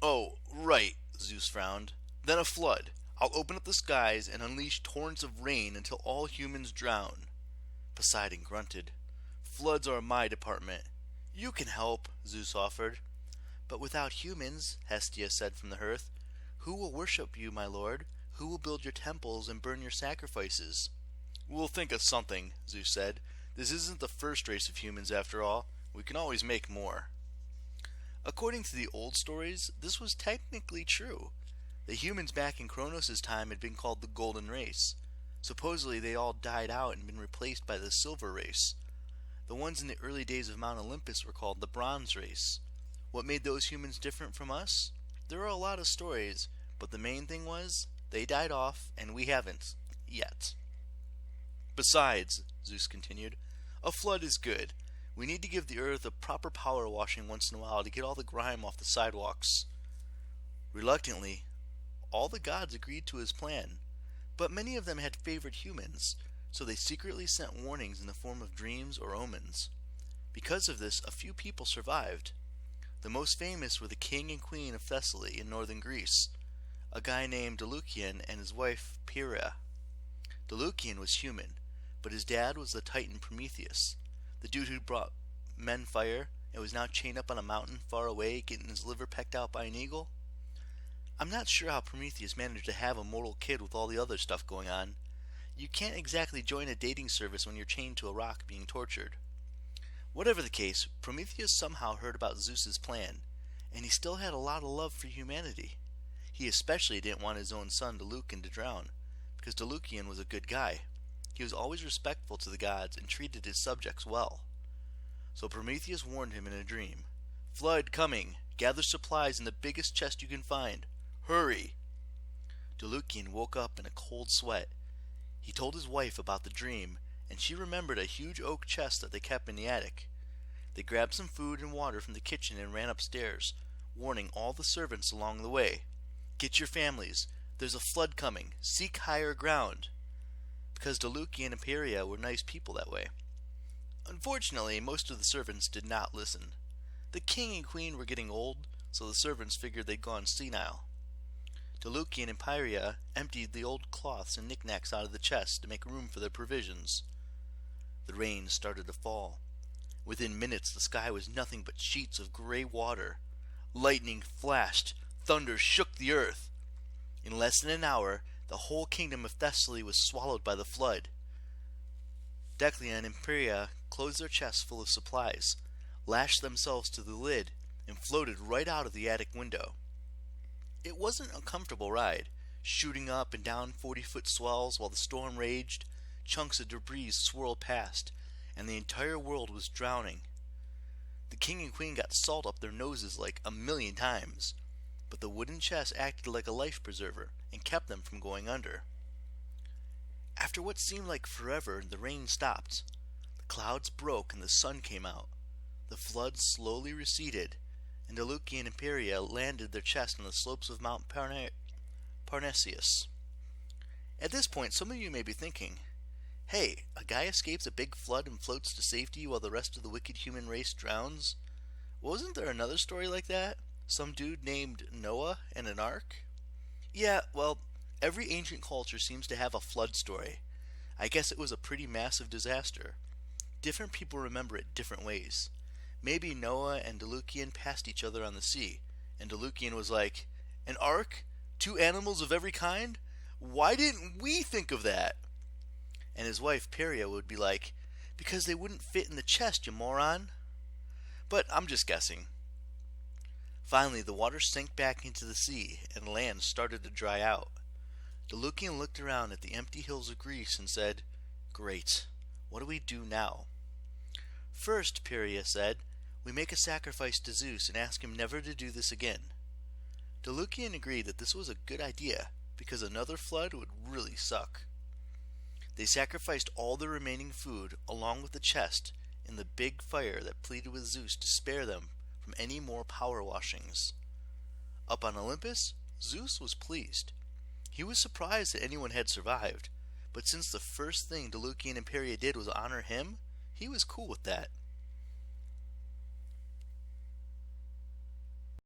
Oh, right, Zeus frowned. Then a flood. I'll open up the skies and unleash torrents of rain until all humans drown. Poseidon grunted. Floods are my department. You can help, Zeus offered. But without humans, Hestia said from the hearth, who will worship you, my lord? Who will build your temples and burn your sacrifices? We'll think of something, Zeus said. This isn't the first race of humans after all. We can always make more. According to the old stories, this was technically true. The humans back in Kronos' time had been called the Golden Race. Supposedly they all died out and been replaced by the Silver Race. The ones in the early days of Mount Olympus were called the Bronze Race. What made those humans different from us? There are a lot of stories, but the main thing was, they died off, and we haven't. Yet. Besides, Zeus continued, a flood is good. We need to give the earth a proper power washing once in a while to get all the grime off the sidewalks. Reluctantly, all the gods agreed to his plan, but many of them had favored humans, so they secretly sent warnings in the form of dreams or omens. Because of this, a few people survived. The most famous were the king and queen of Thessaly in northern Greece, a guy named Delucian and his wife Pyrrha. Delucian was human, but his dad was the titan Prometheus, the dude who brought men fire and was now chained up on a mountain far away getting his liver pecked out by an eagle. I'm not sure how Prometheus managed to have a mortal kid with all the other stuff going on. You can't exactly join a dating service when you're chained to a rock being tortured. Whatever the case, Prometheus somehow heard about Zeus's plan, and he still had a lot of love for humanity. He especially didn't want his own son Delucian to drown, because Delucian was a good guy. He was always respectful to the gods and treated his subjects well. So Prometheus warned him in a dream. Flood coming! Gather supplies in the biggest chest you can find. Hurry! Delucian woke up in a cold sweat. He told his wife about the dream, and she remembered a huge oak chest that they kept in the attic. They grabbed some food and water from the kitchen and ran upstairs, warning all the servants along the way. Get your families. There's a flood coming. Seek higher ground. Because Delucian and Pyrrha were nice people that way. Unfortunately, most of the servants did not listen. The king and queen were getting old, so the servants figured they'd gone senile. Delucian and Pyrrha emptied the old cloths and knickknacks out of the chest to make room for their provisions. The rain started to fall. Within minutes the sky was nothing but sheets of gray water. Lightning flashed, thunder shook the earth. In less than an hour, the whole kingdom of Thessaly was swallowed by the flood. Delucian and Pyrrha closed their chests full of supplies, lashed themselves to the lid, and floated right out of the attic window. It wasn't a comfortable ride, shooting up and down 40-foot swells while the storm raged. Chunks of debris swirled past, and the entire world was drowning. The king and queen got salt up their noses like 1,000,000 times, but the wooden chest acted like a life preserver and kept them from going under. After what seemed like forever, the rain stopped. The clouds broke and the sun came out. The flood slowly receded, and Delucian and Pyrrha landed their chest on the slopes of Mount Parnassus. At this point, some of you may be thinking, hey, a guy escapes a big flood and floats to safety while the rest of the wicked human race drowns? Wasn't there another story like that? Some dude named Noah and an ark? Yeah, well, every ancient culture seems to have a flood story. I guess it was a pretty massive disaster. Different people remember it different ways. Maybe Noah and Delucian passed each other on the sea, and Delucian was like, an ark? 2 animals of every kind? Why didn't we think of that? And his wife Pyrrha would be like, because they wouldn't fit in the chest, you moron. But I'm just guessing. Finally, the water sank back into the sea, and land started to dry out. Delucian looked around at the empty hills of Greece and said, great, what do we do now? First, Pyrrha said, we make a sacrifice to Zeus and ask him never to do this again. Delucian agreed that this was a good idea, because another flood would really suck. They sacrificed all the remaining food, along with the chest, in the big fire that pleaded with Zeus to spare them from any more power washings. Up on Olympus, Zeus was pleased. He was surprised that anyone had survived, but since the first thing Delucian and Pyrrha did was honor him, he was cool with that.